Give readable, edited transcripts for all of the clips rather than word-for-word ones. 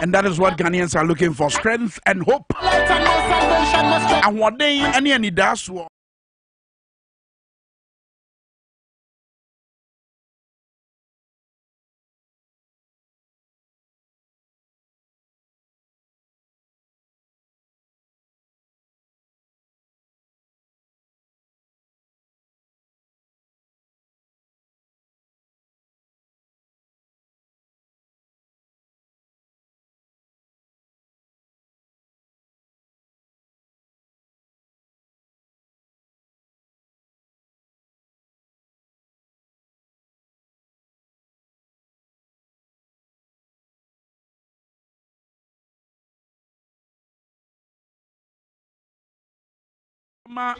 And that is what Ghanaians are looking for, strength and hope. And what they any that's what.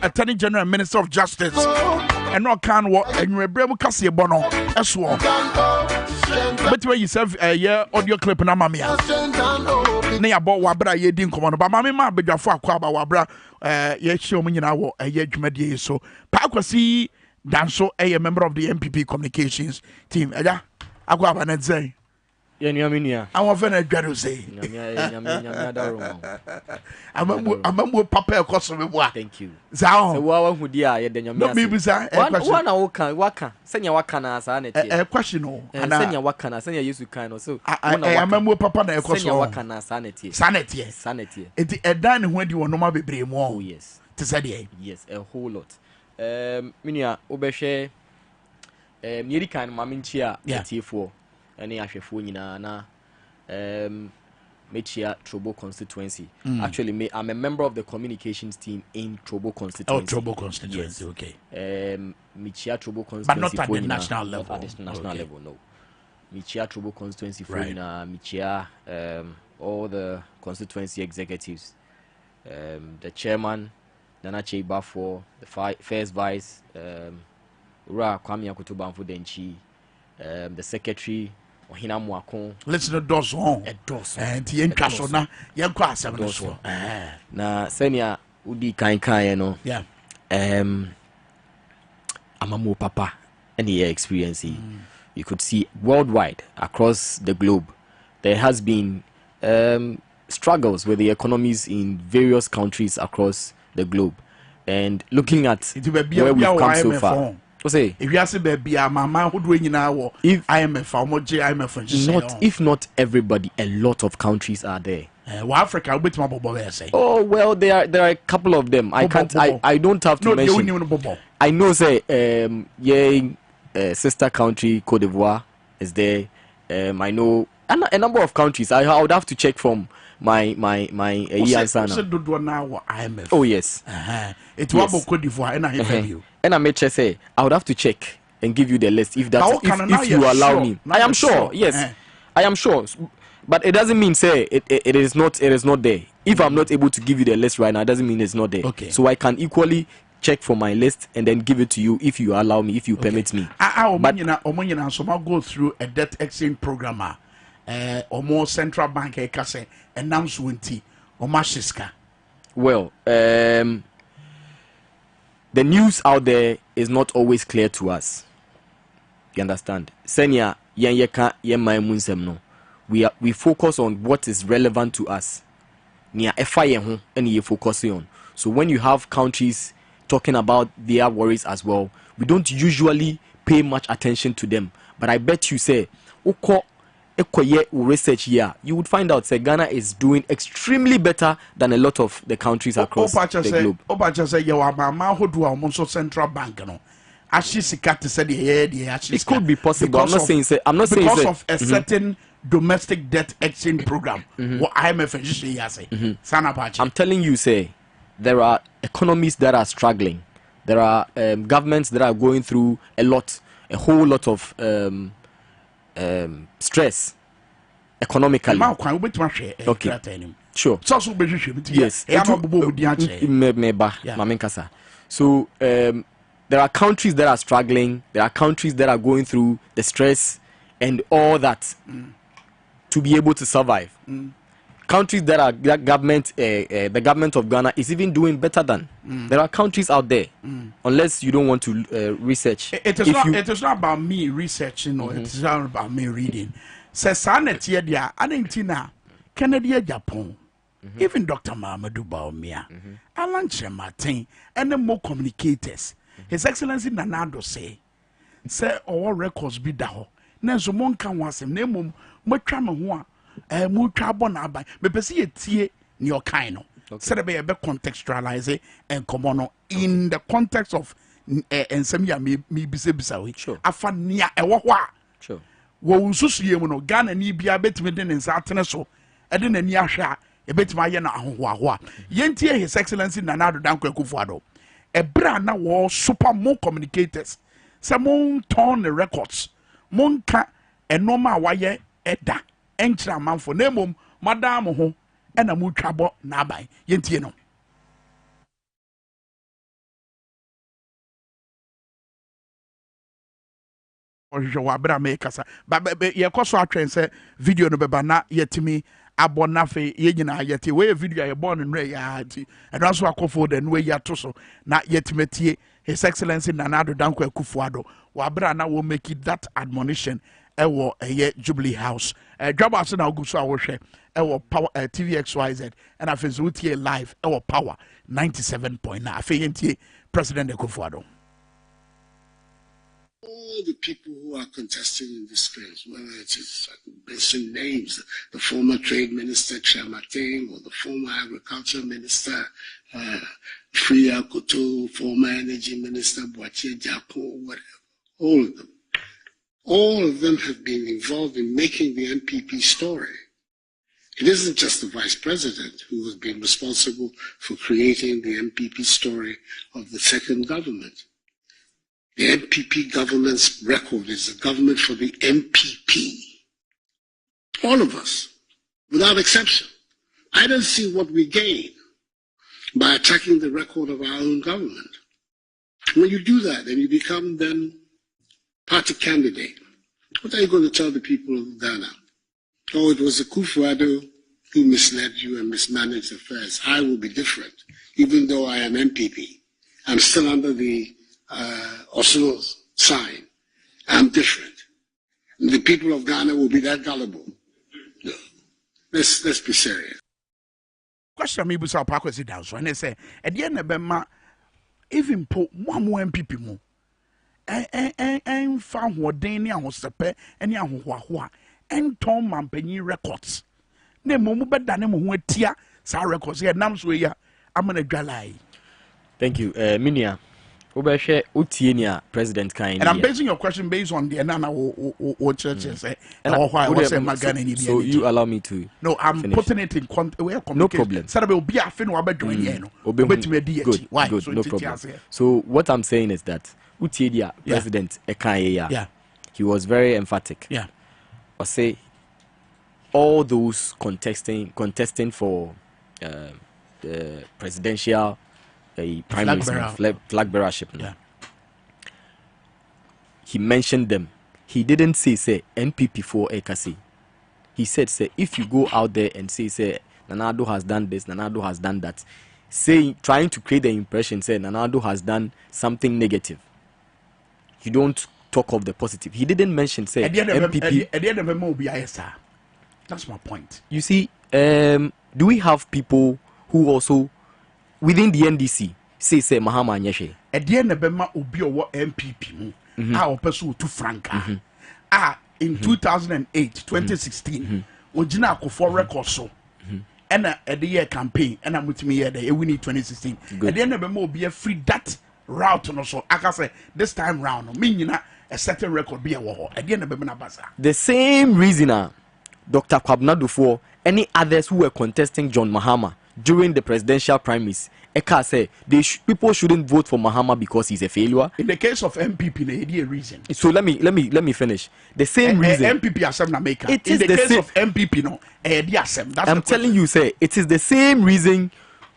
Attorney General and Minister of Justice and not can what and you brave Cassie Bono as well. But where you serve a year audio clip na mamia. Ne about wabra ye din command, but mammy ma be for kwaba wabra ye show me now a year jumadi so. Pakwasi Danso a member of the MPP communications team. Eda Akwaba net say. I want to say, I'm Papa Cosmo. Thank you. Zao, who dear, then your maybe one waka, send your wakana, a question, and send your wakana, send your use to kind of so. I remember Papa and Cosmo wakana, sanity, sanity, sanity. It's a dine when you want no more be more. Yes, to say, yes, a whole lot. Minia, Obeshe, Yerikan Maminchia, T4. Any Ashefo na Mechia Trobo constituency. Actually, I'm a member of the communications team in Trobo constituency. Oh, Trobo constituency, yes. Okay. Mechia Trobo constituency. But not at the national level. Not at the national level, no. Mechia Trobo constituency for Mechia, all the constituency executives, the chairman, Nana Chebafo, the first vice, Ura Kwame Minkah, the secretary. Let's not do so. And the Encasona, young class, na senior Udi Kain, no. Yeah. I'm a more papa, any experience. You could see worldwide across the globe, there has been struggles with the economies in various countries across the globe, and looking at where we've come so far. Say, if you ask baby, mama who doing now, if if not everybody, a lot of countries are there. Africa, which my say. Oh well, there are a couple of them. I can't. I don't have to mention. I know, say, sister country Cote d'Ivoire is there. I know a number of countries. I would have to check from my answer now. Oh yes. It's Cote d'Ivoire, and I hear you. And I may just say I would have to check and give you the list if that if you allow me. I am sure. Yes, I am sure. But it doesn't mean say it is not there. If I'm not able to give you the list right now, it doesn't mean it's not there. Okay. So I can equally check for my list and then give it to you if you allow me, if you permit me. But so I'll go through a debt exchange program. Or more central bank announcement or Mashiska. Well, the news out there is not always clear to us. You understand? Senya yeka yema munsem no. We focus on what is relevant to us. Nia efa ho and you focusing on. So when you have countries talking about their worries as well, we don't usually pay much attention to them. But I bet you say research here, you would find out that Ghana is doing extremely better than a lot of the countries across the globe. Central bank, it could be possible. I'm not saying because of a certain domestic debt exchange program. What I'm telling you, say there are economies that are struggling. There are governments that are going through a whole lot of stress economically. Okay. Sure. Yes. So there are countries that are struggling. There are countries that are going through the stress and all that to be able to survive. Countries that are the government of Ghana is even doing better than. There are countries out there, unless you don't want to research. It is not about me researching, or it is not about me reading. Says Sanet Yedia, Adentina, Kennedy Japan, even Dr. Mahamadou Bawumia, Alan Martin, and the more communicators. His Excellency Nana Addo say all records be daho. Nenso mon kan wasem na mum matwa me ho a mu twa bona aban me pese ye tie ne o kan no say be contextualize and come on in the context of ensem ya me bisa we afa nia ewo ho a sure wo nsusuye mu no Ghana ni bia betime de ne nsa atene so e de nani ahwe a e betima ye na ahoho a yentie His Excellency Nana Addo Dankwa Akufo-Addo e bra na wo super more communicators say mon turn the records monka enoma waye eda enchira manfo na emom madam ho ena mu twabo na aban yentie no ohwe wa bra me kasa ba ye koso atwen se video no beba na yetimi abona fe ye nyina yete we video ye born no ya ati eno so akofo de no ya to so na yetimetie His Excellency Nana Addo Dankwa Akufo-Addo wa bra na wo make it that admonition ewo eye Jubilee House Dwaboase na oguso awohwe ewo Power TVXYZ and afezo tie live ewo Power 97.9 afeyentie President Akufo-Addo. All the people who are contesting in this race, whether it is mention names, the former Trade Minister Chamating or the former Agriculture Minister Freya Koto, former Energy Minister Boache Japo, whatever, all of them have been involved in making the MPP story. It isn't just the Vice President who has been responsible for creating the MPP story of the second government. The MPP government's record is a government for the MPP. All of us, without exception. I don't see what we gain by attacking the record of our own government. When you do that, then you become then party candidate. What are you going to tell the people of Ghana? Oh, it was Akufo-Addo who misled you and mismanaged affairs. I will be different, even though I am MPP. I'm still under the Oslo sign. I'm different. And the people of Ghana will be that gullible. No. Let's be serious. Question me busa pa kwesi down so and they say at the end of ma even po one more MPP mo en fa hoden ni ahosepe eni ahohoahoa en ton mampanyin records na mo mu beda ne mo ho atia sa records ye nam so ya amana dwalai. Thank you Minia Obeshe Utienia President kind. And I'm basing your question based on the Nana or church say so you allow me to. No, I'm finish. Putting it in no problem. So will be a fin or good, why? Good, so no problem. So what I'm saying is that Utienia President Ekaya, he was very emphatic. Yeah. Or say all those contesting for the presidential prime flag bearership. Yeah. He mentioned them. He didn't say NPP for Ekasi. He said say if you go out there and say Nana Addo has done this, Nana Addo has done that, trying to create the impression say Nana Addo has done something negative. You don't talk of the positive. He didn't mention say NPP. At the end of the movie, that's my point. You see, do we have people who also within the NDC say Mahama Anyeshe? At the end of the movie, MPP our person to Franca. In 2008, 2016, Ojina Akufo record so. And at the year campaign, and I'm with me here, we need 2016. At the end of the movie, be a free that route and also. I can say this time round, meaning a certain record be a war. At the end of the Basa. The same reason, Dr. Kwabena Dufo, any others who were contesting John Mahama during the presidential primaries, Eka say people shouldn't vote for Mahama because he's a failure. In the case of MPP, the reason. So let me finish. The same reason. MPP assembly maker. It is in the case same, of MPP, no. I'm telling you, say it is the same reason.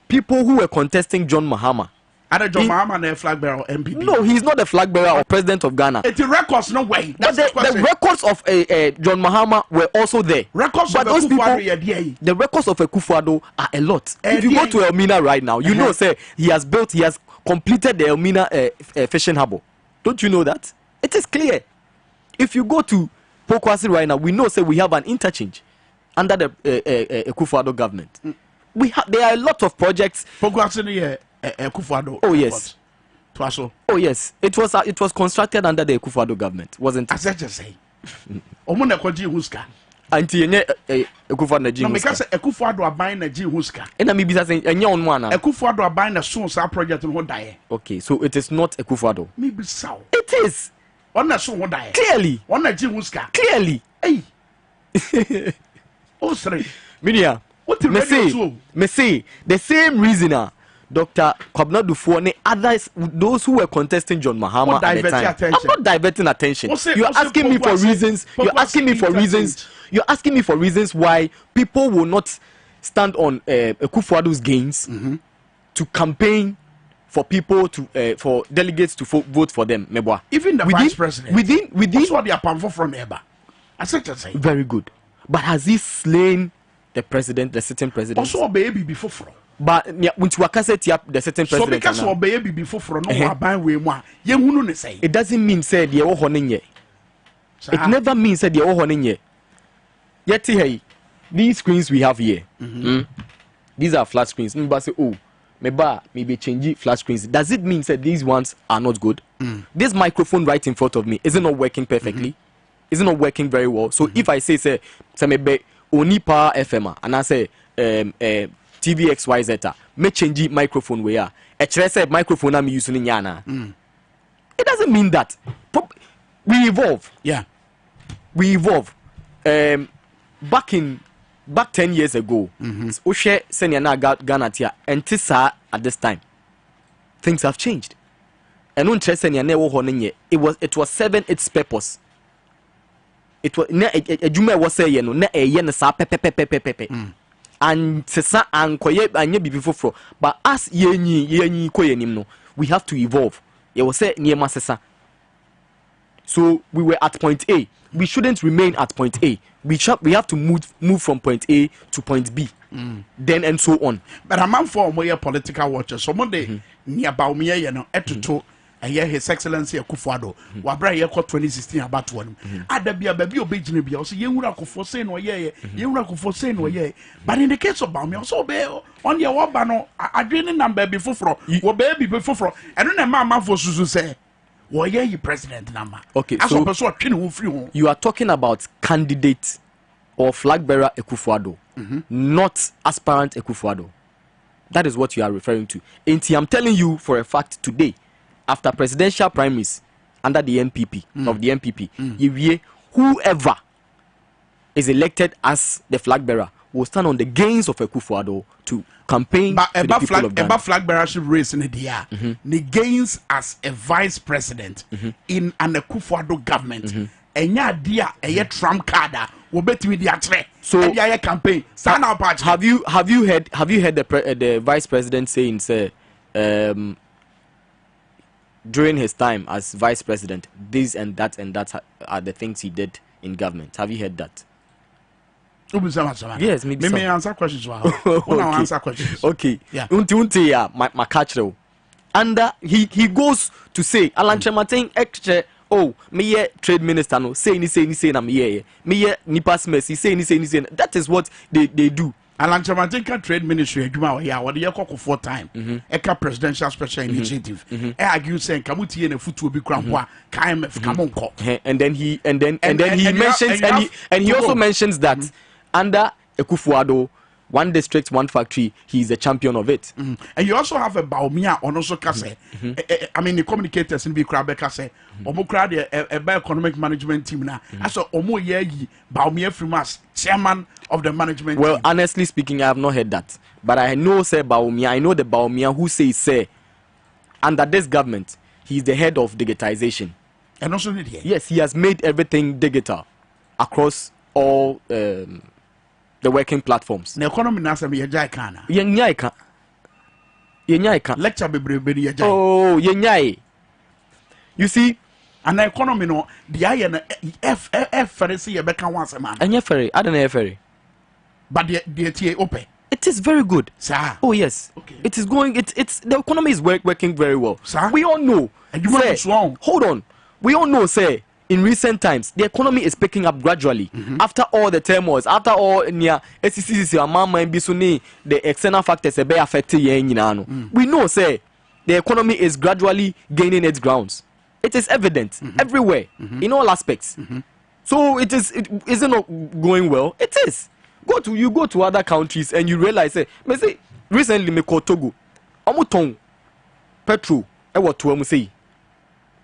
People who were contesting John Mahama. John Mahama a flag bearer or MPP? No, he's not a flag bearer or president of Ghana. It's records, no way. But the records of John Mahama were also there. Records but of those people, the records of Akufo-Addo are a lot. If you go to Elmina right now, you know, say he has completed the Elmina fishing harbor. Don't you know that? It is clear. If you go to Pokwasi right now, we know, say we have an interchange under the Akufo-Addo government. There are a lot of projects. Akufo-Addo. Oh yes. Oh yes. It was constructed under the Akufo-Addo government, wasn't it? As I just say. Omuna kwaji huska. Anti enye Akufo-Addo na ji huska. No, because Akufo-Addo abayin na ji huska. Ena mi bisa say enye on one. Akufo-Addo abayin na so sa project no dae. Okay, so it is not Akufo-Addo. Me bisa. It is. On na so ho dae. Clearly. On na ji huska. Clearly. Hey. Oh sorry. Minia. What the radio? Me say the same reasoner. Dr. Kwabena Dufour and others, those who were contesting John Mahama at the time. I'm not diverting attention. You're asking me for reasons. You're asking me for reasons. You're asking me for reasons why people will not stand on Akufo-Addo's gains to campaign for people to for delegates to vote for them. Meboa. Even the vice president. Within. That's what they are powerful from Eba. I said to say. Very good. But has he slain the president, the sitting president? Also, a baby before. But when you the certain president, so because we baby before for no ban we more, you say it doesn't mean said the honing. It never means said the honing. Yet hey, these screens we have here, these are flat screens. Maybe say oh, maybe change flat screens. Does it mean that these ones are not good? This microphone right in front of me is it not working perfectly? Is it not working very well? So if I say maybe only power FM and I say TV XYZ, me change microphone we are. Say microphone I'm using in Yana. It doesn't mean that. We evolve. Yeah. We evolve. Back 10 years ago, Oshe Senyana Ghana tia and Tisa at this time. Things have changed. And on Senyana wo honenye, it was serving its purpose. It was a Juma was saying no na yen sa pepe. And sesa and koye anye bibi foforo, but as yenyi koye nim no, we have to evolve. Ye was say niema sesa. So we were at point A. We shouldn't remain at point A. We have to move from point A to point B. Then and so on. But a man for more political watchers. So Monday near Baumia, you know, etuto. And yeah, His Excellency Akufo-Addo. Wabra ye ko 2016 about one. Adabia baby obejine bia. So ye wura Akufo say no ye. Ye wura Akufo say no ye. But in the case of Baumia, so be on your waba no adwene number before wo baby before. And then man for susu say. What ye president number? Okay, so you are talking about candidate or flag bearer Akufo-Addo, not aspirant Akufo-Addo. That is what you are referring to. And I'm telling you for a fact today, after presidential primaries under the NPP of the NPP, whoever is elected as the flag bearer will stand on the gains of Akufo-Addo to campaign but to the people of Ghana. About flag bearership race in the year, the gains as a vice president in an Akufo-Addo government, and ya dear a Trump card will bet with the atre. So a campaign. Have you heard the vice president saying say during his time as vice president, this and that are the things he did in government? Have you heard that? Yes, maybe me answer questions. Okay. Answer questions. Okay. Yeah. Unti my catcher. And he goes to say Alan Chematin extra. Oh, me trade minister no say ni na me nipas mercy say ni. That is what they do. Alan Chematin can trade ministry adwuma ya what dey call for time. Eka presidential special initiative. Argue saying kamuti na futu obi krampo a KMF kamonko. And then he mentions and he also mentions that under Akufo-Addo, one district, one factory, he is a champion of it. And you also have a Baumia on also Kase. I mean, the communicators in Bikrabe Kase, Omokra, a economic management team now. I saw Omo Yegi, Baumia Frimas, chairman of the management team. Honestly speaking, I have not heard that. But I know, say Baumia, I know the Baumia who say, under this government, he is the head of digitization. And also, yes, he has made everything digital across all the working platforms. The economy nasa me yajai kana. Yenyai ka. Lecture be yajai. Oh, yenyai. You see, an economy no the iron F ferry ye beka once a man. Anya ferry, I don't know ferry. But the TA open. It is very good. Sir. Oh yes. Okay. It is going. It's the economy is working very well. Sir. We all know. And you say, hold on. We all know. Say in recent times, the economy is picking up gradually. After all the turmoils, after all near the external factors affect we know say the economy is gradually gaining its grounds. It is evident everywhere in all aspects. So it isn't not going well. It is. You go to other countries and you realize say recently me call Togo. Omuton petrol what to say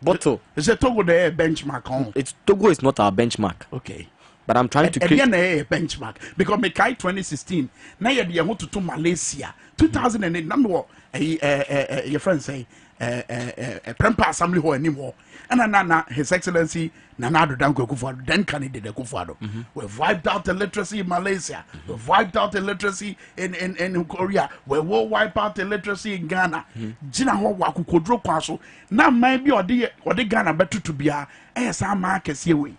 bottle. Is it Togo the benchmark on? Togo is not our benchmark. Okay. But I'm trying to create a benchmark because me 2016 now you want to Malaysia 2008 number what your friend say Prempa Assembly Hall anymore and Nana His Excellency Nana Danko Akufo-Addo then candidate Akufo-Addo we've wiped out illiteracy in Malaysia, we've wiped out illiteracy in Korea, we will wipe out illiteracy in Ghana. Jina ho wa kukodro kwaso na man bi odi Ghana betu to bia esa ma kese we.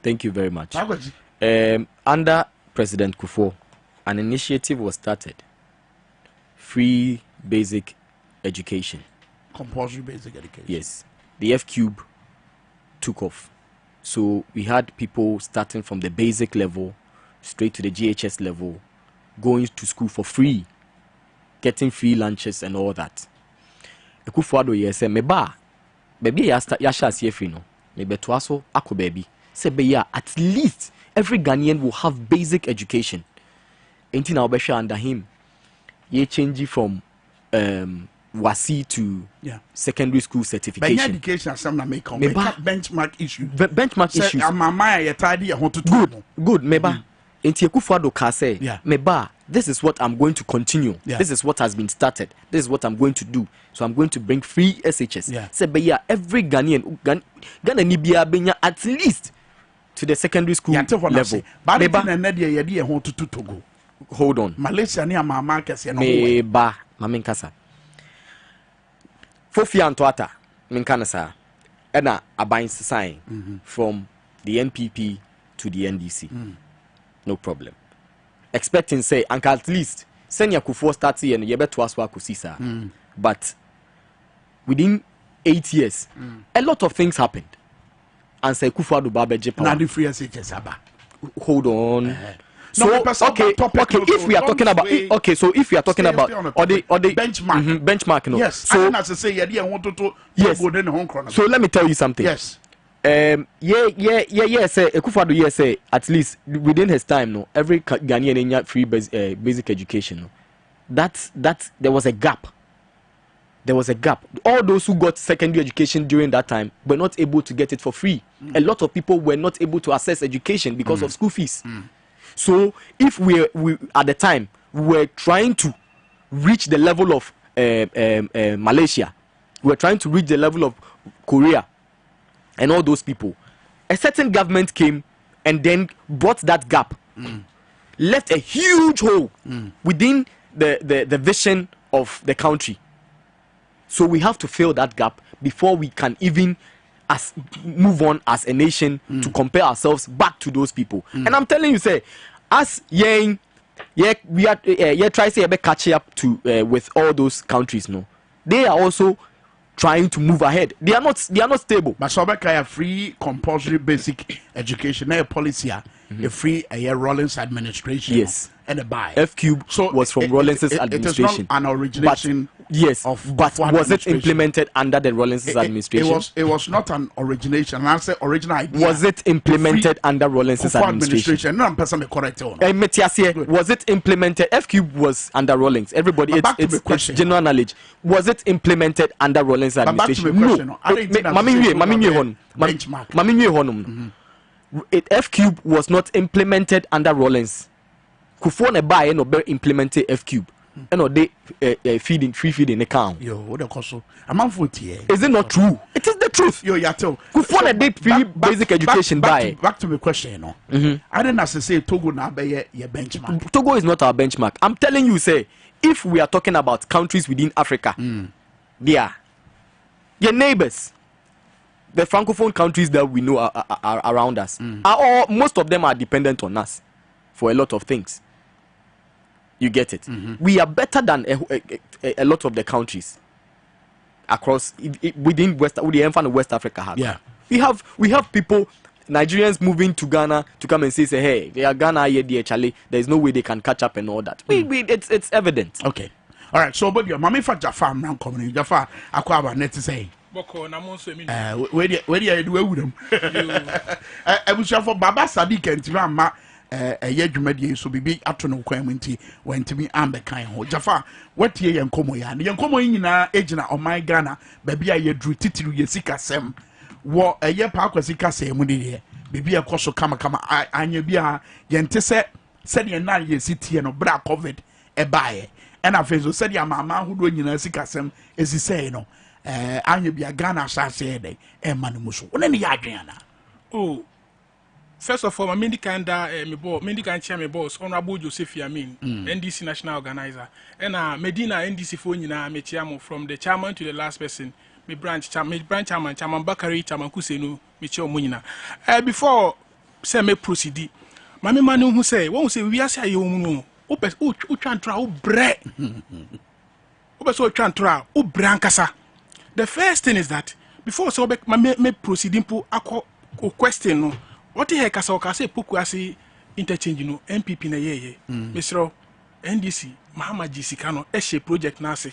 Thank you very much. Under President Kufuor, an initiative was started. Free basic education. Compulsory basic education. Yes. The F-Cube took off. So we had people starting from the basic level straight to the GHS level, going to school for free, getting free lunches and all that. Akufo-Addo yes meba baby yasha see free no. Maybe to also ako baby say be ya at least every Ghanaian will have basic education. Ain't now be under him. Ye change from WASI to secondary school certification. But education some na make benchmark issue. Benchmark issues. Mama ya tidy good meba. Ain't Akufo-Addo ka say meba this is what I'm going to continue. This is what has been started. This is what I'm going to do. So I'm going to bring free SHS. Say be ya every Ghanaian Ghana ni bia benya at least to the secondary school level. Hold on. Malaysia ni mama kese no. Meba Kwame Minkah. Fofi Antoata Minkah sa. Ena abain sign from the NPP to the NDC. No problem. Expecting say anka at least senior Kufuor start here and you better to kusisa. But within 8 years, a lot of things happened. And say Akufo-Addo Babeje power. Now the free SHS aba. Hold on. So okay, if we are talking about so if we are talking about or the benchmark, benchmark, no. Yes. So I say yeah, want to yes. Go then so let me tell you something. Yes. Say Akufo-Addo say at least within his time, no, every Ghanaian had free basic education. No. That there was a gap. There was a gap. All those who got secondary education during that time were not able to get it for free. A lot of people were not able to access education because of school fees. So if we at the time we were trying to reach the level of Malaysia, we were trying to reach the level of Korea and all those people, a certain government came and then brought that gap, left a huge hole within the vision of the country. So we have to fill that gap before we can even move on as a nation to compare ourselves back to those people. And I'm telling you, say, as we are trying to catch up to with all those countries. No, they are also trying to move ahead. They are not stable. But so a free compulsory basic education, a policy, a free Rollins administration. Yes. And a buy. F-Cube was from Rollins' administration. It is not an origination. Yes, but was it implemented under the Rollins' administration? It was not an origination. And I say original idea. Was it implemented under Rollins' administration? No, I'm personally correct. Was it implemented? F-Cube was under Rollins. Everybody, it's general knowledge. Was it implemented under Rollins' administration? No. F-Cube was not implemented under Rollins. Kufuor ne buy no be implemented F-Cube. And they free feeding account. Yo, what the cost? I'm on foot here. Is it not true? It is the truth. Yo, Yato. Kufuor ne did free basic education buy. Back to the question, you know. I didn't say Togo now be your benchmark. Togo is not our benchmark. I'm telling you, say, if we are talking about countries within Africa, they are your neighbors. The francophone countries that we know are around us, most of them are dependent on us for a lot of things. You get it? We are better than a lot of the countries across within West Africa. Yeah. We have people, Nigerians moving to Ghana to come and say, hey, they are Ghana here, dear Charlie. There's no way they can catch up and all that. It's evident. Okay. All right. So, but your mommy for Jaffa, now coming. Jaffa, I quite about net to say. Where do you do with them? I was for Baba Sadiq and Tivama. A year you so be up to no quamity when to me amber kind ho Jaffa what ye and como ya and como in agent on my Ghana baby I drew titilu ye sika sem what a year park was sika say mudi baby a coso kama anya bia yente said ye 9 years city and bra covid e buy and I feel so said ya mama who do nyina sika sem is he say no anya bia Ghana sha say dey e manimuso one ne ya adwena oh. First of all, my Medical Chair, my boss, Honorable Joseph Yamin, NDC National Organizer, and Medina NDC Fonina, me chairman from the chairman to the last person, me branch chairman, Chairman Bakari, Chairman Kusenu, me chair Munina. Before say me proceed, my man who say, won't say we are say you know, opes try bre, opes try brankasa. The first thing is that before so me proceeding pu ako question no. What the heck as I say Pukwasi interchange no MPP na ye Mr. NDC Mahama Jisikano Eshe project nasi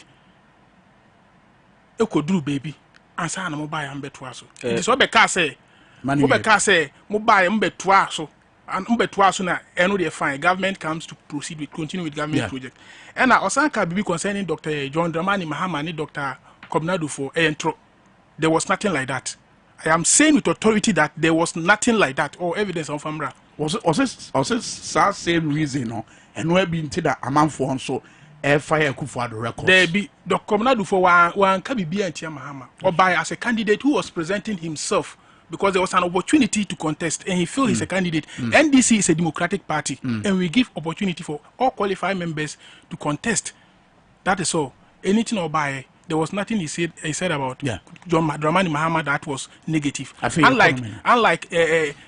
Eko Drew baby ansa na mobile ambeto so it is obeka say obeka say mobile ambeto so and ambeto so na eno dey fine government comes to proceed with continue with government project and na osanka bibi concerning Dr. John Dramani Mahama ni Dr. Kobnadu for entro there was nothing like that. I am saying with authority that there was nothing like that or evidence on Famra. Was it same reason, no? And we been to that amount for so fire for the record. There be the communal for one Kabibi and Mahama or by as a candidate who was presenting himself because there was an opportunity to contest and he felt he's a candidate. NDC is a democratic party and we give opportunity for all qualified members to contest. That is all. Anything or by. There was nothing he said about John Dramani Mahama that was negative. Unlike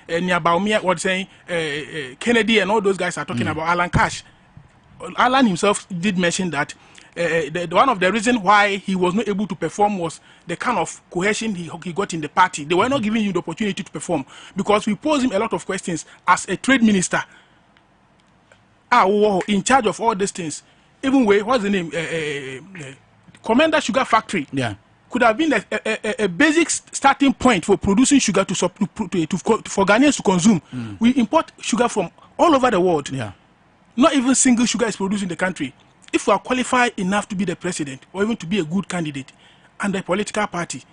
Nyabaumia, what saying Kennedy and all those guys are talking about Alan Cash. Alan himself did mention that one of the reasons why he was not able to perform was the kind of cohesion he got in the party. They were not giving him the opportunity to perform because we posed him a lot of questions as a trade minister. In charge of all these things. Even what's the name? Commander Sugar Factory could have been a basic starting point for producing sugar for Ghanaians to consume. We import sugar from all over the world. Not even single sugar is produced in the country. If we are qualified enough to be the president or even to be a good candidate and a political party,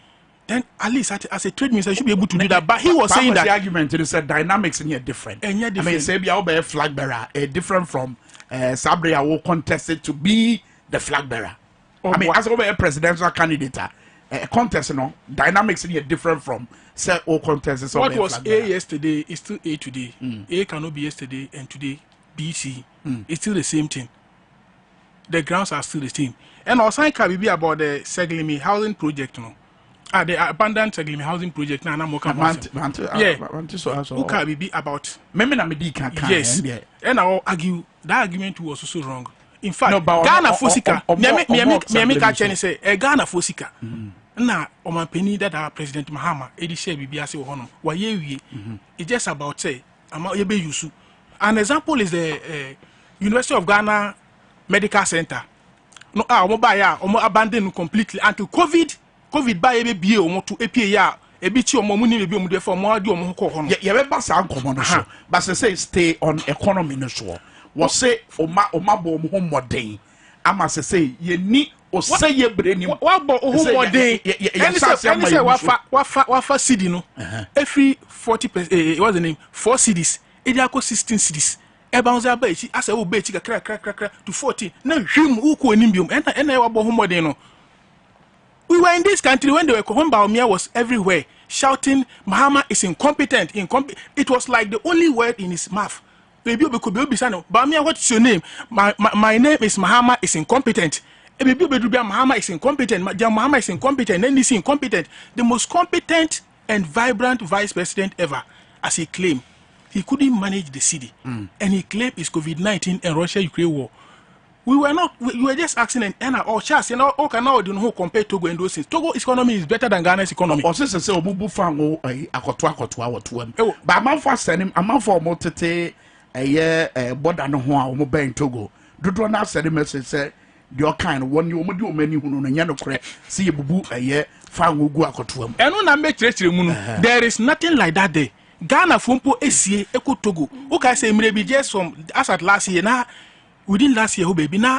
then at least as a trade minister, you should be able to do that. But he was saying that the argument is that dynamics in here different. I mean, say be a flag bearer, different from Sabria will contest it to be the flag bearer. I mean, as a presidential candidate, a contest, dynamics in here different from say all contests. What was A yesterday is still A today. A cannot be yesterday and today BC. It's still the same thing. The grounds are still the same. And also, I can be about the Seglimi housing project, the abandoned Seglimi housing project. Now, I'm can be about. Yes, and I'll argue that argument was also wrong. In fact, Ghana Fosika, me catch and say, Ghana Fosika. Na Oman Penny that our President Mahama, Edi Share Bibiase Honor, Waye, it's just about say, Ebe Yusu. An example is the University of Ghana Medical Center. No, Omo abandoned completely until COVID by a baby to APA. A bit of money will be for more. But say stay on economy no sure. Was say Omabo home more day. I must say ye need or say ye brain him. What about home more day? And say wafa city no. Every 40 what's the name? 4 cities. Ediako 16 cities. Ebounce by as a obey crack to 14. Now him who ko nimbium and I wabo home more day no. We were in this country when the Kohomba was everywhere shouting Mahama is incompetent. It was like the only word in his mouth. Baby, Bamia, what's your name? My name is Mahama is incompetent. Baby, Mahama is incompetent. Mahama is incompetent. Then he's incompetent. The most competent and vibrant vice president ever, as he claimed. He couldn't manage the city. And he claimed it's COVID-19 and Russia-Ukraine war. We were just asking and our chance, you know, all can now do compare Togo and those things. Togo's economy is better than Ghana's economy. Or since I say Obubu Fango, akoto to him. But I'm for sending a month for motete a year, border no one, mobile in Togo. Do not send a message, say, your kind, one you do many who know Yano correct, see a bubu a year, Fango go akoto him. And when I make there is nothing like that there. Ghana Fumpo SCA, Eco Togo. Okay, say maybe just from as at last year now. Within last year, baby, now,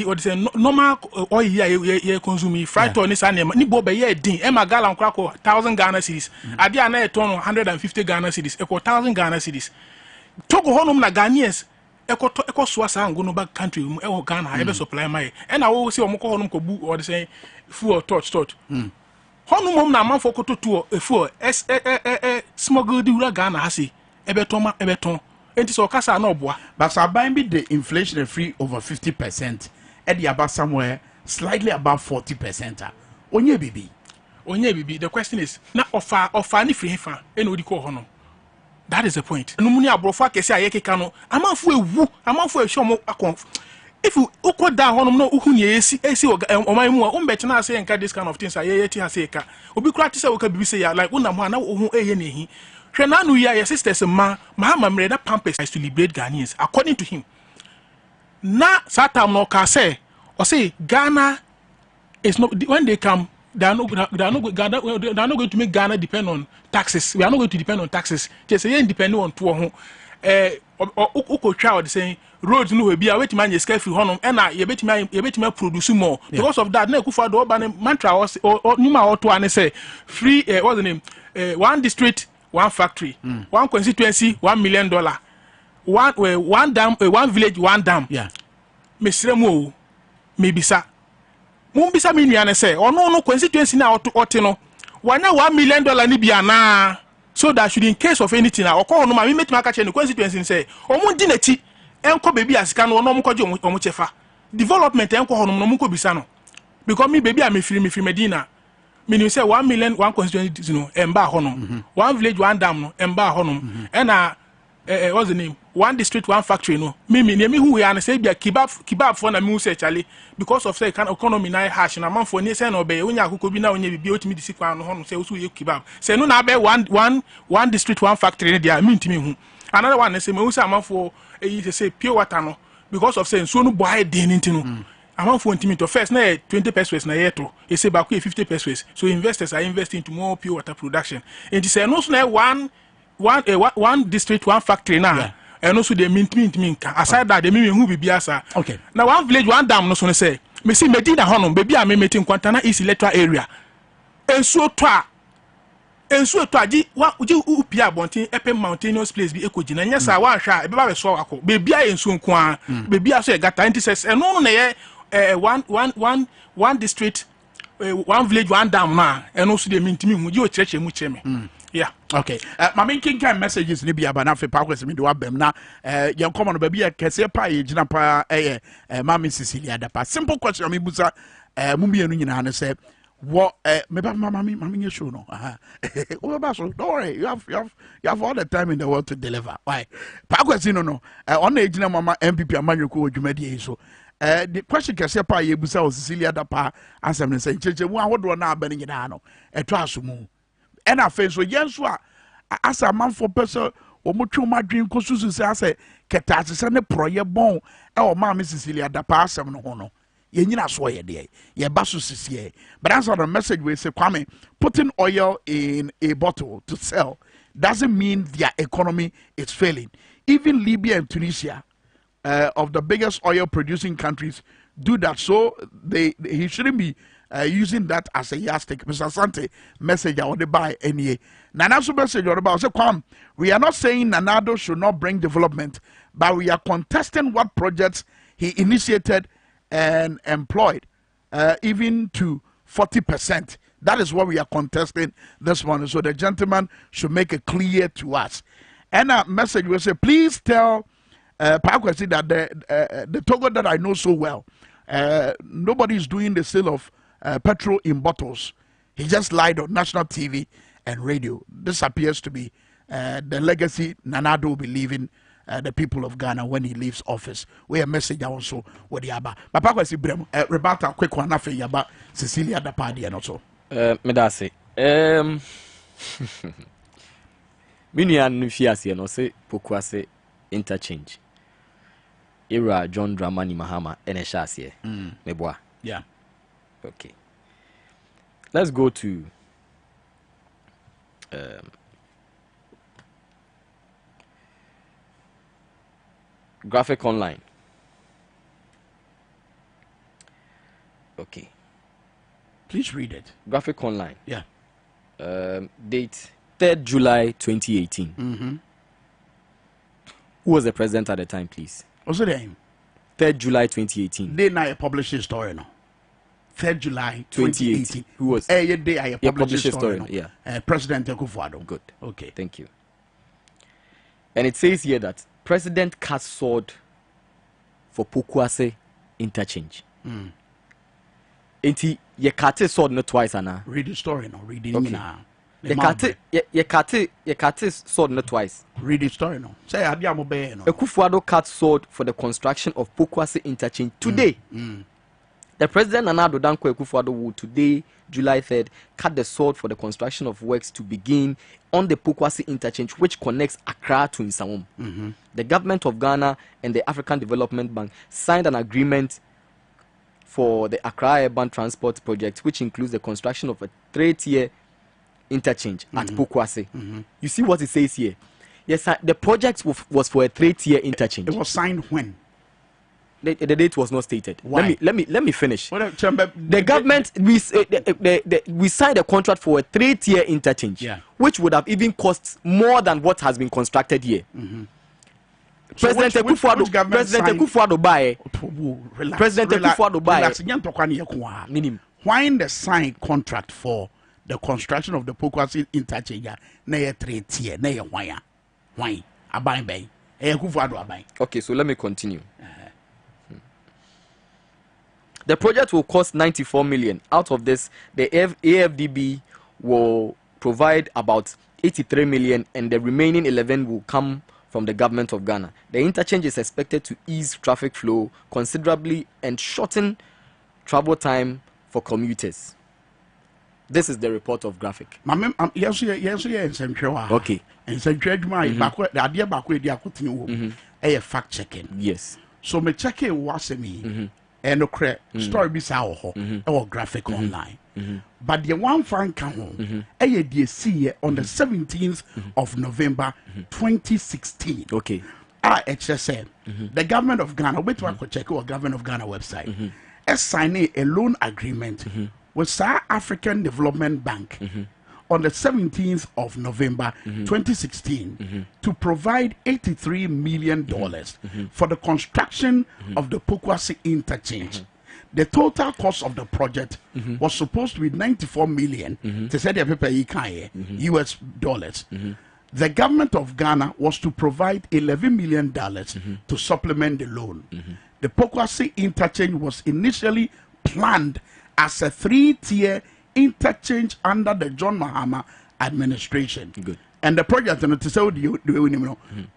what is a normal oil year consuming fried on this animal, Nibo by year ding, Emma Gallan Cracker, 1,000 Ghana cities. I did a ton 150 Ghana cities, equal 1,000 Ghana cities. Togo Honum na Ghanaians, equal Swassa and go back country, Ghana, ever supply my, and I will say Omoko Honum Kobu or the same fool or touch. Honum na man for Koto to a four, smuggled Ghana Hasi, Ebeton. It is Okasa no bois. But I buy me the inflation free over 50%. At the about somewhere slightly above 40%. Onye bibi. The question is not offer any free fan. Any call hono. That is the point. Numunia brofa kesi ayeke kano. Ama fu ewu. Ama fu esho mo akon. If you uko down hono no uhunye esi o my mu umbeti na say enka this kind of things ayeti ha say ka. Obi kura ti say we ka bibi say ya like una mo na ohun eye na ehi. Renanu ya your sisters Mahama Mreda Pampers is to liberate Ghanaians, according to him. Na Satam no can say, or say Ghana is not when they come, they are not going to make Ghana depend on taxes. We are not going to depend on taxes. Just say independent on two or child saying roads no be a wait man is careful honum and you bet me produce more. Because of that, no kufa do mantra or Numa or two and say free what's the name? One district. One factory, one constituency, $1 million. One dam, one village, one dam. Yeah. Mesremo, maybe sa. Mumbisa miniane say, or no constituency now to Otino. Why now $1 million nibiana? So that should in case of anything, or call no my met market and the constituency say, or mundineti, enko baby as can or no mukojo omuchefa. Development enko no muko bisano. Because me baby I'm free Medina. Meaning say 1 million one constituency no emba honum, one village one dam no emba honum, and what's the name? One district one factory no. Me who we are say be a kebab for na me say Charlie because of say can economy na hash na man for ni say no be onya akoko bi na onya bi otimi di sikwa no honum say usu ye kebab. Say no na be one district one factory there me ntimi hu. Another one say me usu am for say pure water no because of say so no boy dey ntino. Amount for intimate first na 20 pesos na yeto e say back 50 pesos so investors are investing into more pure water production and it say no so na one district one factory na and also the mint aside that the mean who be biasa okay now one village one dam no so say me see Medina honom baby am meeting kwantana is electoral area ensuo to agi wa uji upia bontin epe mountainous place bi ekogina nya sa wa hwa e be ba so akọ baby a ensuo nko a baby a so e gata antises no na ye one district, one village, one dam na, and also the mean to me, you church and much me. Yeah. Okay. My main king kind messages ni bia bana fe pakwa me do abem na yan come on baby kese pa ye gina pa mama Cecilia da pa simple question me busa mumbi enu nyina na say what me ba mama me show no oh ba so don't worry you have all the time in the world to deliver why pakwa no on na gina mama MPP amanyoko odwumadi so the question kese pa ye busa o Cecilia da pa answer me say cheche mu ahodo na aba ni nyina no etwa asomu and I feel so yes, as a man for person or much my dream consuls say Ketas and a proye bon or Mammy Cecilia da pass no hono. Ye not swear day, ye basus ye. But answer the message we say, Kwame, putting oil in a bottle to sell doesn't mean their economy is failing. Even Libya and Tunisia, of the biggest oil producing countries, do that. So he shouldn't be using that as a yardstick. Mr. Sante message I want to buy any. Nana's message or about say, Kwame, we are not saying Nanado should not bring development, but we are contesting what projects he initiated and employed, even to 40%. That is what we are contesting this morning. So the gentleman should make it clear to us. And a message will say, please tell Pakwesi that the Togo that I know so well, nobody is doing the sale of petrol in bottles. He just lied on national TV and radio. This appears to be the legacy Nanado will be leaving the people of Ghana when he leaves office. We a message also with the Abba. Papa was Ibrahim, rebata quick one after Yaba, Cecilia da Party and also. Medase. Minia Nufiasi and also Pokwase interchange. Era John Dramani Mahama NHS Meboa. Yeah. Okay. Let's go to Graphic Online. Okay. Please read it. Graphic Online. Yeah. Date 3rd July 2018. Mm-hmm. Who was the president at the time, please? What's the name? 3rd July 2018. They now publish a story now. 3rd July 2018. Who was? Day I published a story. Yeah. President Akufo-Addo. Good. Okay. Thank you. And it says here that President cut sword for Pokwase interchange. Enti ye cut sword not twice, Anna. Read the story now. Read it Okay. now. Ye cut sword not twice. Read the story now. Say Adiamo Bay no. Akufo-Addo cut sword for the construction of Pokwase interchange today. The president Nana Addo Dankwa Akufo-Addo will today, July 3rd, cut the sword for the construction of works to begin on the Pokwase interchange, which connects Accra to Nsawam. The government of Ghana and the African Development Bank signed an agreement for the Accra Urban Transport Project, which includes the construction of a 3-tier interchange at Pokwase. You see what it says here? Yes, the project was for a 3-tier interchange. It was signed when? The date was not stated. Why? Let me finish. The Government we signed a contract for a 3-tier interchange, which would have even cost more than what has been constructed here. President Akufo-Addo buy. President Akufo-Addo buy. Minimum. Why the signed contract for the construction of the Pokwase interchange? Na 3-tier. Na why? Abai bay. Akufo-Addo abai. Okay, so let me continue. The project will cost 94 million. Out of this, the AFDB will provide about 83 million, and the remaining 11 will come from the government of Ghana. The interchange is expected to ease traffic flow considerably and shorten travel time for commuters. This is the report of Graphic. Yes. Okay. And the fact checking. Yes. So me check it was me. And the story be or Graphic Online. But the one fan can home on the 17th of November 2016. Okay. HSM, the government of Ghana, wait to check our government of Ghana website, has signed a loan agreement with South African Development Bank on the 17th of November 2016 to provide $83 million for the construction of the Pokwase interchange. The total cost of the project was supposed to be $94 million to say the US dollars. The government of Ghana was to provide $11 million to supplement the loan. The Pokwase interchange was initially planned as a 3-tier interchange under the John Mahama administration. Good. And the project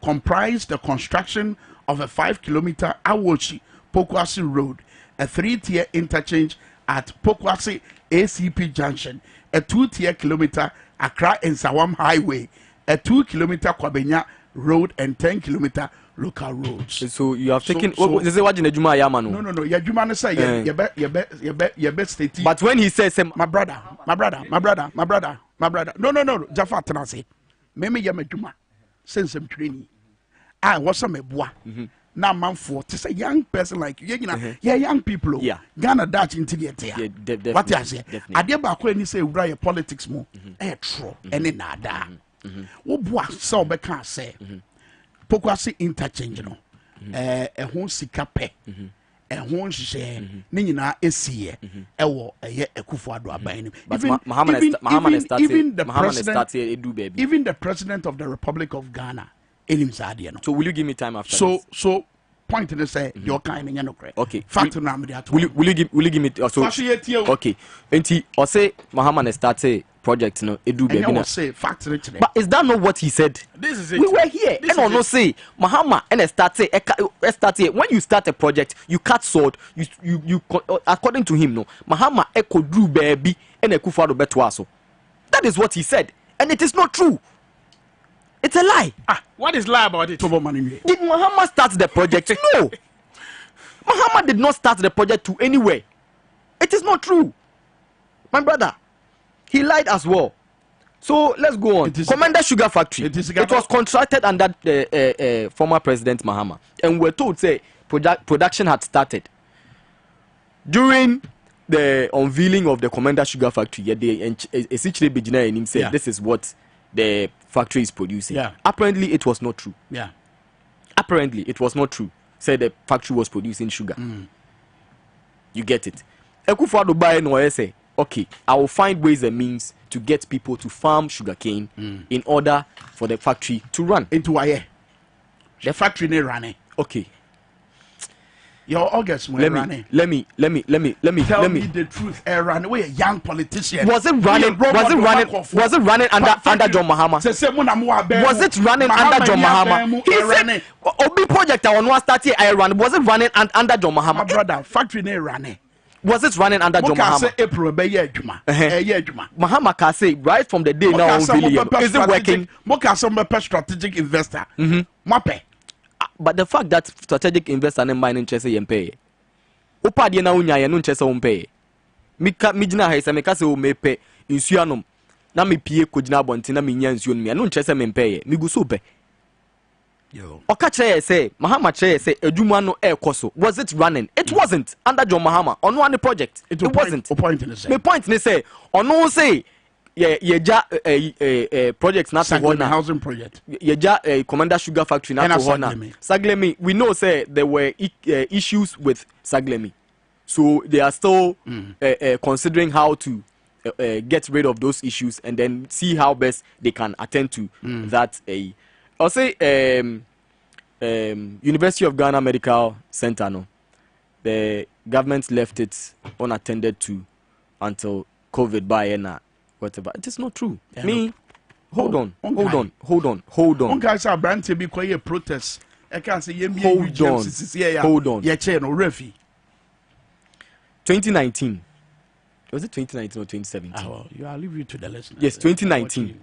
comprised the construction of a 5-kilometer Awochi Pokwase Road, a 3-tier interchange at Pokwase ACP Junction, a 2-tier kilometer Accra and Sawam Highway, a 2-kilometer Kwabenya Road, and 10-kilometer local roads. So you have taken. What is it? No. Yeah, Juma say your best state. But when he says, my brother. No. Jaffa Atenase. Meme ya Juma. Since I'm training. I was some boy. Now man for to say young person like you, young people. Yeah. Ghana Dutch into the theater. What I say? I did back when you say we politics more. True. And nada. What boy so be can say. Pokwase interchange no ho sika pe ho nhye ne nyina esie ewo eye Akufo-Addo aban ni. Even the president of the Republic of Ghana enim saade no. So will you give me time after this? So point to say your kind in no correct. Okay. Fact na me that. Will you give me so okay. Enti o say Mahama na start project, no, it do be. And say factory today. But is that not what he said? This is it. We were here. This And is no it. say Mahama and start when you start a project, you cut sword. You according to him, no Mahama echo drew baby and Ekufado betuaso. That is what he said, and it is not true. It's a lie. What is lie about it? Did Mahama start the project? No. Mahama did not start the project to anywhere. It is not true. My brother, he lied as well. So let's go on. Commander Sugar Factory. It was contracted under former President Mahama, and we're told say production had started during the unveiling of the Commander Sugar Factory. Yeah, they said this is what the factory is producing. Yeah. Apparently, it was not true. Yeah. Apparently, it was not true. Said the factory was producing sugar. You get it. Ekufo-Addo buy no say, okay, I will find ways and means to get people to farm sugarcane in order for the factory to run. Into why? The factory ne running. Okay. Your August when running. Let me Tell me the truth. Run away, a young politician. Was it running? Was it running under John Mahama? Was it running under John Mahama? He said, "Obi project I want to start here. I run." Was it running under John Mahama? My brother, factory ne running. Was it running under John Mahama? April be juma. Mahama can say right from the day now on is it working? Moka some strategic investor. Mape. But the fact that strategic investor and buying interest in pay. Opa dia na unya ye no interest on pay. Mi gina ha se me ka se o me pay insuanom. Na me pie ko gina bonti na me nya insuon me no interest me pay. Mi gu so pay. Yo. Oka kire say Mahama kire say adwuma no e koso. Was it running? It wasn't under John Mahama on one project. It wasn't. My point is say ono say projects not Saglemi housing project. Commander Sugar Factory not Saglemi. We know say there were issues with Saglemi, so they are still considering how to get rid of those issues and then see how best they can attend to that. I'll say University of Ghana Medical Center. No, the government left it unattended to until COVID by na. Whatever. It is not true. Yeah, me, hold on. One guy said brand to be quite protest. I can't say hold on. Yeah, chain or refi. 2019. Was it 2019 or 2017? Well, I'll leave you to the listeners. Yes, 2019.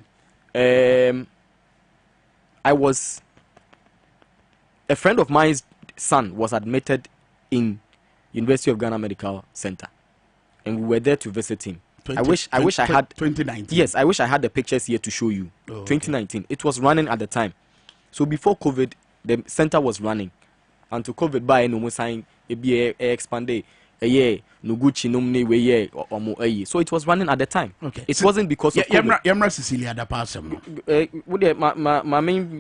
I was a friend of mine's son was admitted in University of Ghana Medical Center, and we were there to visit him. I wish I had 2019. Yes, I wish I had the pictures here to show you. 2019. It was running at the time. So before COVID, the center was running. Until COVID by no more sign expanded. So it was running at the time. Okay. It wasn't because of COVID. Yamra Cecilia da passam.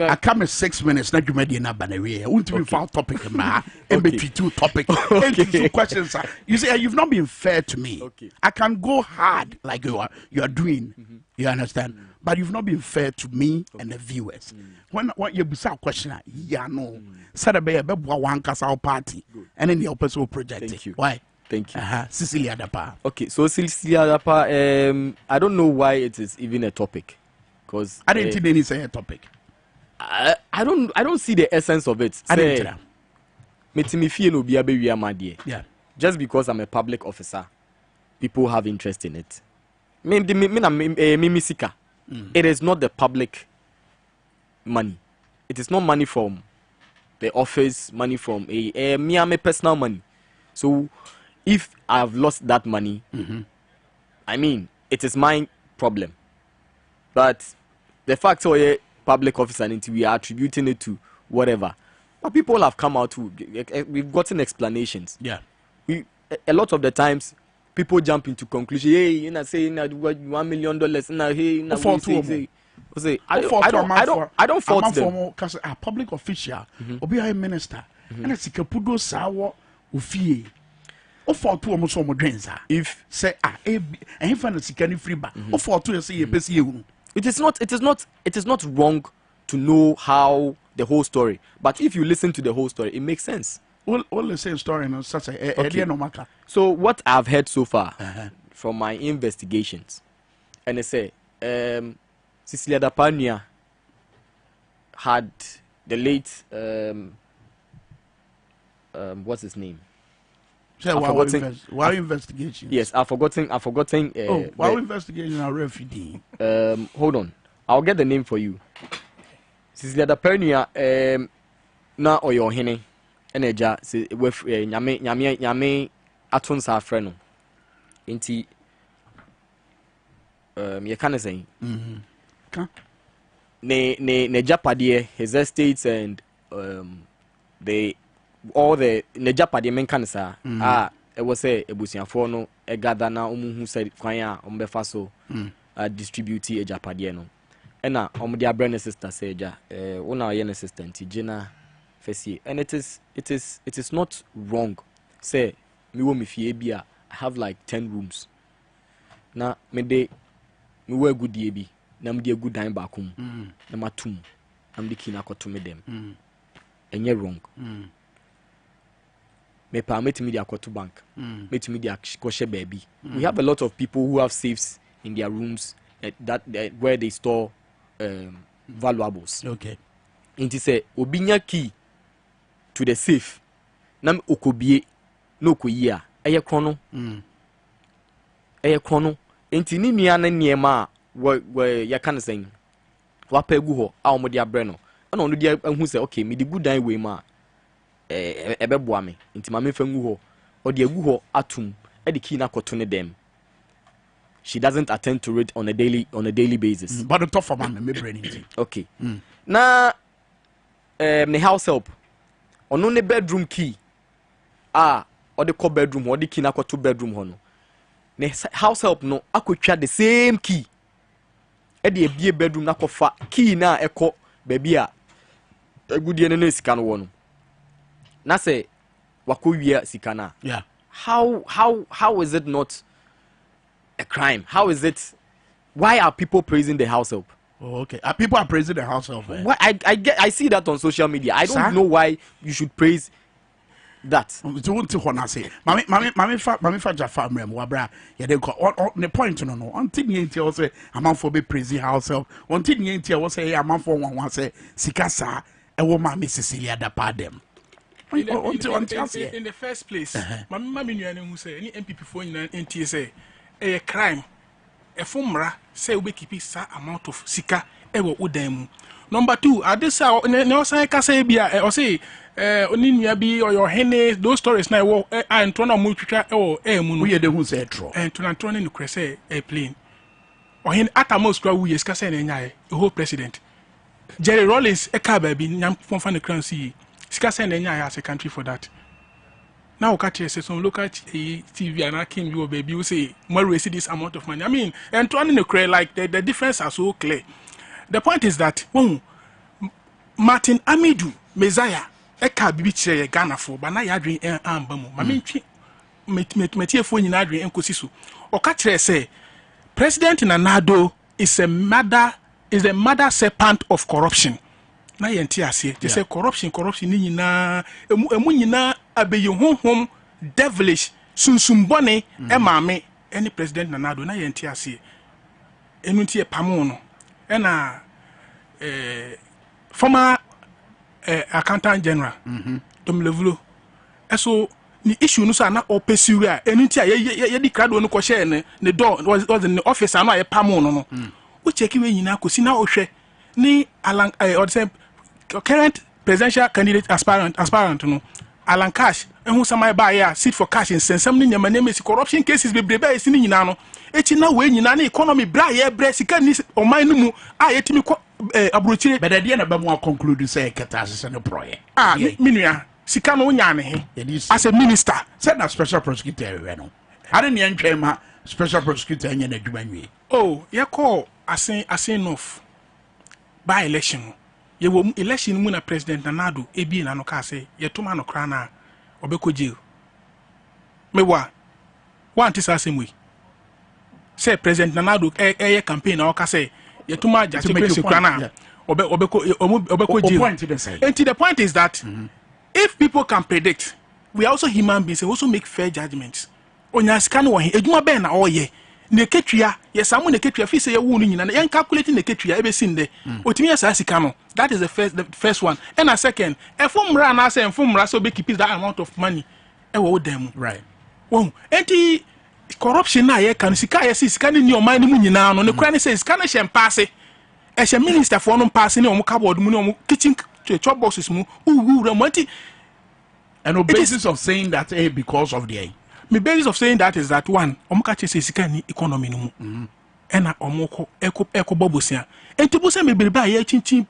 I come in 6 minutes. Not you made in a banner. Won't be found topic ma. In between two topics. Two questions. You say you've not been fair to me. Okay. I can go hard like you are doing. You understand? But you've not been fair to me and the viewers. When you bizarre question, no. Said a one castle party and then the opposite project. Thank you. Why? Thank you. Cecilia Dapa. Okay, so Cecilia Dapa, I don't know why it is even a topic, because I didn't think any say a topic. I don't see the essence of it. I didn't. Yeah. Just because I'm a public officer, people have interest in it. It is not the public money. It is not money from the office, money from a personal money. So if I have lost that money, I mean, it is my problem. But the fact that public officer and we are attributing it to whatever. But people have come out to, we've gotten explanations. Yeah. A lot of the times, people jump into conclusion. Hey, you know, saying $1 million. Now, hey, now I don't fault them. Because a public official, obi a minister, and it's a kapudo sawa ufie. If say and find a sikani free back. It is not wrong to know how the whole story. But if you listen to the whole story, it makes sense. All the same story in such a So what I've heard so far from my investigations and they say Cecilia Dapania had the late what's his name? Why investigation? Yes, I've forgotten. Why investigation are refugee? Hold on, I'll get the name for you. Cecilia Dapania na oyo hene eneja with nyame aton sa afre no nti ye kan say ne japade his estates and all the ne japade men kan sa e was say ebusiafo no e gather na omuhu say kwan a ombefa so distribute e japade no ena omde abrane sister say ja una ye ne sister nti gina fesi and it is not wrong say me wo me fie bia I have like 10 rooms na me de me wo agudie bi na me de agudan ba kom na matum na me de kina koto me dem enye wrong me permit me de akoto bank me to me de akoshe baby we have a lot of people who have safes in their rooms that where they store valuables. Okay. Inti say obinya key to the safe. Nam okobie no koyia. Eye krono. Eye krono. Inti ni nua na niema we ya kan sen. Wa pa egu ho a omode abre no. Ana onu dia hu say okay me di good dan we ma ebeboa me. Inti ma me fa ngu ho. O de egu ho atum. E de key na koto ne dem. She doesn't attend to it on a daily basis. But the tough man me brain. Okay. Na the house help. Ono ne bedroom key. Or the co bedroom or the key na ko to bedroom ho no. Ne house help no akotwa the same key. E de ebie bedroom na ko fa key na ekọ baby a agudie ne sika no wo no. Na say wakowia sika na. Yeah. How is it not a crime? How is it? Why are people praising the house help? Oh, okay. People are praising the house help. Why I see that on social media. I don't know why you should praise that. It's one to one. I say, mami fa Jaffa mrem wabra. Yeah, they got on the point no. One thing you tell say a man for be praising house help. One thing you tell say a man for one say sikasa e wo mami Cecilia Dapa dem. In the first place, mami nuane hu say any MPP for nyina enti say a crime. A fumra say we keep sa amount of sika ewo udem. Number 2, this no say ka say bia or say oni nua bi or your hene those stories na wo and to na mu twitwa mu no we dey hu say tro and to na no crese airplane or hin atamos kwa we ska say na nyae the whole president Jerry Rawlings e ka ba bi nyam fonfa ne crown see ska say na nyae as a country for that. Now, catch some local TV and I came you baby. You say, more we see this amount of money. I mean, and to the clear, like the difference are so clear. The point is that Martin Amidou Messiah, Eka Bibiche Ghana for, but now you drink Ambamu. I mean, Metia phone in Adrian and Kosisu. Or catch say, President Nanado is a mother serpent of corruption. Na yenti ase they say corruption ni nyina emu nyina abeyi honhom devilish sunsumbone e maame any president Nanado na yenti ase enu ntie pamo no e na former accountant general Tom Levulo eso ni issue no sa na opesiru a enu ntie ye di krado no ko share ne door was in the office na ye pamo no o check we nyina kosi na ohwe ni alan or say current presidential candidate aspirant no Alan Cash who some buy ya sit for cash in sensam ni nyama name corruption cases be brebe esi ni nyina no eti na we nyina na economy bra ye bre sika ni oman no mu a yetimi abrochire but the na ba mo conclude say keta se no project minua sika no nya ne he as a minister said na special prosecutor we no ade ne ntwe ma special prosecutor nya na adwuma nwie ye call asen enough by election ye wo election mu na president Nanado ebi na no ka say ye toma no kra na obeko jail mewa want is assembly say president Nanado ye campaign na o ka say ye toma jache kwesi kra na obeko jail and the point is that if people can predict, we are also human beings and also make fair judgments onya sika no wo he edwuma be na o ye ne ketua yes amu ne ketua fi say ye wu no nyina yen calculate ne ketua e be sin de otimi yes asika no that is the first one and a second efumra na say efumra so be keep that amount of money e wo dem right won enti corruption na ye kan sika yes sika ni oman ni mu nyina no ne kura ne say sika na hye passe e hye minister for no passe ne o cupboard mu ne o kitchen chop boxes mu wu enti and on basis of saying that because of the my basis of saying that is that one omukache say sika ni economy no mu ena omoko eko bobosia enti bo say me bere ba ye chinchin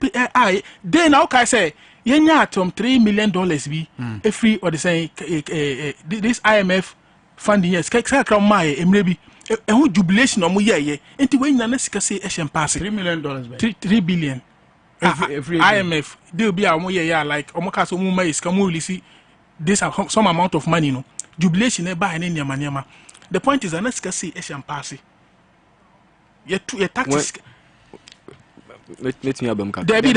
dey na okay say yenya atom $3 million bi every or the say this IMF funding yes kaka kram mai emre bi ehun jubilation omo ye enti we nyina na sika say ehyen pass $3 million $3 billion every IMF dey be omo ye like omoka so mu mai sika mu release this some amount of money no jubilation e buy any nyama. The point is that sika say ehyen pass ye taxes let me abem Debbie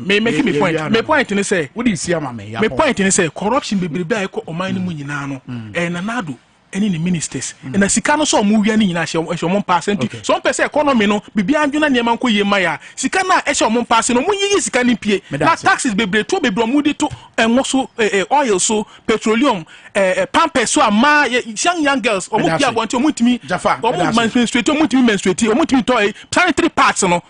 me make me point me point ni say what do you see am me me point ni say corruption bebrebe ay ko oman ni mu nyina no na nado any the ministers na sika no so mu wia ni nyina hye mo percent so person economy no bibia adwuna ne man ko yema ya sika na hye mo percent no mu yiyi sika ni pie na taxes bebre to bebre mu di to enwo so oil so petroleum pampers so ama young girls omu pia bonti omu timi omu menstruate omu timi menstruate omu timi to sanitary parts no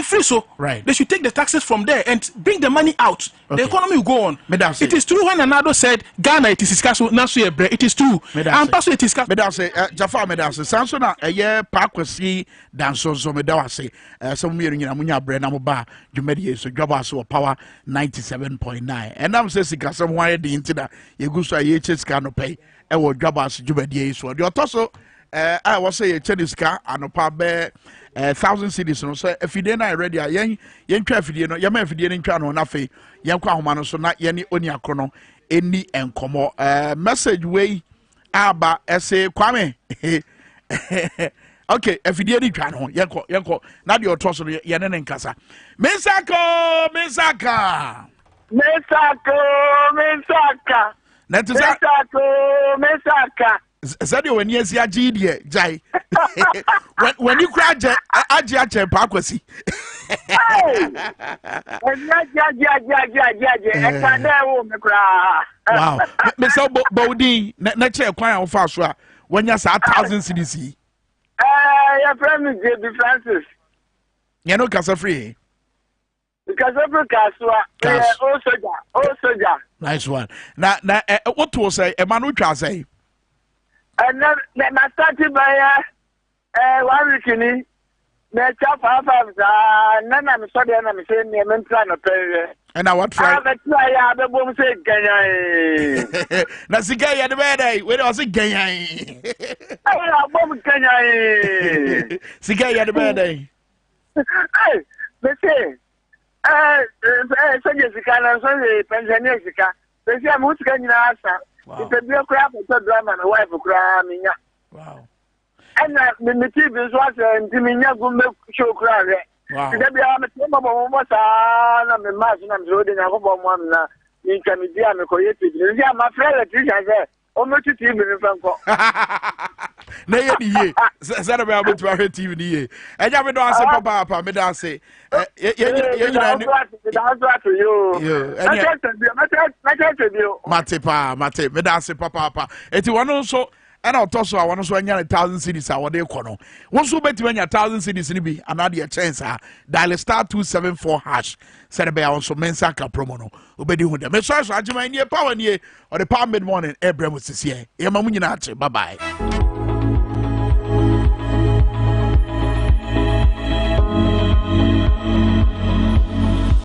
free so right. They should take the taxes from there and bring the money out. The economy will go on. It is true when Anado said Ghana it is scarce now so it is true. And pass it is scarce. Jaffa medase Sansona a pakwasi danso so medawase some year nyina munya bre na mo ba dwumadi so Dwaboase or power 97.9 and am say sika some why the intina ye go so ye cheska no pay e wo Dwaboase dwumadi so the otoso I was say ye cheska anopa be 1,000 cities no so if you dey na ready yen twa afidie no yema afidie no twa no na fe yen kwa homa no so na ye ni oni akrono eni enkomo message way aba say Kwame okay afidie ni twa no yenko na de otoso no ye ne nkasa Minsaka Said when you see a GD, Jai. When you cry, Aja Pakwasi. Wow, Mr. Bodi, Nature Choir fast when you're 1,000 CDC. Your friend is JB Francis. You know, Casa Free. Because every Casua, oh, soldier. Nice one. Now, what was say, a man who say? And then I started by 1 week in the chap half of none. I'm sorry, and I'm saying, I'm trying to pay. And I want to try the bomb say, Kenya. Nasika, the bad where was it Kenya? I bomb Kenya. Sika, the bad day. Hey, they say, Jessica, and Sunday, Pennsylvania. They say, I'm going to answer. It's a real crap for drama and a wife of crying. Wow. And the TV is what Diminia will make show cry. Wow. I'm a team of almost I'm a mass and I'm holding a home one in Camidia, created. Yeah, my friend, I said, almost a team in Franco. Nay, said about TV. And I would answer Papa, Medan say, Mate, Medase Papa. It's one also. And I'll toss I want to 1,000 cities. I want to econo. Once you bet when 1,000 cities in be another chance. Dial star 274 hash. Said about also Mensaka promono. Obedi Hunda. Message, I near power near or the power mid morning. Abraham was this year. Bye bye.